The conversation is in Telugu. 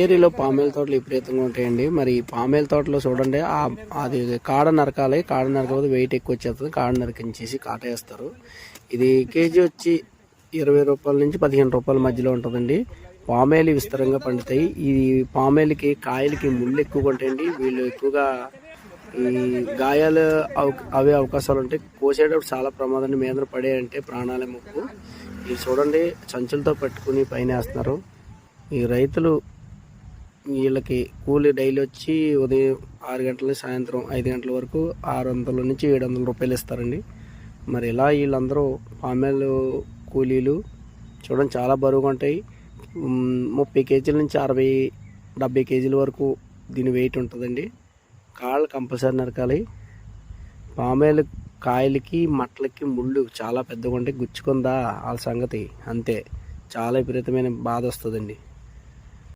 ఏరియాలో పామేల తోటలు విపరీతంగా ఉంటాయండి. మరి ఈ పామేల తోటలో చూడండి, అది కాడ నరకాలి. కాడ నరకపోతే వెయిట్ ఎక్కువ వచ్చేస్తుంది. కాడ నరికించేసి కాట వేస్తారు. ఇది కేజీ వచ్చి 20 రూపాయల నుంచి 15 రూపాయల మధ్యలో ఉంటుందండి. పామేలు విస్తరంగా పండుతాయి. ఈ పామేలకి కాయలకి ముళ్ళు ఎక్కువగా ఉంటాయండి. వీళ్ళు ఎక్కువగా ఈ గాయాలు అవే అవకాశాలు ఉంటాయి. కోసేటప్పుడు చాలా ప్రమాదం. మీద పడే ప్రాణాలే ముప్పు. ఇది చూడండి, సంచులతో పట్టుకుని పైన వేస్తున్నారు. ఈ రైతులు వీళ్ళకి కూలి డైలీ వచ్చి ఉదయం 6 గంటల నుంచి సాయంత్రం 5 గంటల వరకు 600 నుంచి 700 రూపాయలు ఇస్తారండి. మరి ఇలా వీళ్ళందరూ పామేలు కూలీలు చూడండి, చాలా బరువుగా ఉంటాయి. 30 కేజీల నుంచి 60-70 కేజీల వరకు దీని వెయిట్ ఉంటుందండి. కాళ్ళు కంపల్సరీ నరకాలి. పామేలు కాయలకి మట్టలకి ముళ్ళు చాలా పెద్దగా ఉంటాయి. గుచ్చుకుందా వాళ్ళ సంగతి అంతే. చాలా విపరీతమైన బాధ వస్తుందండి.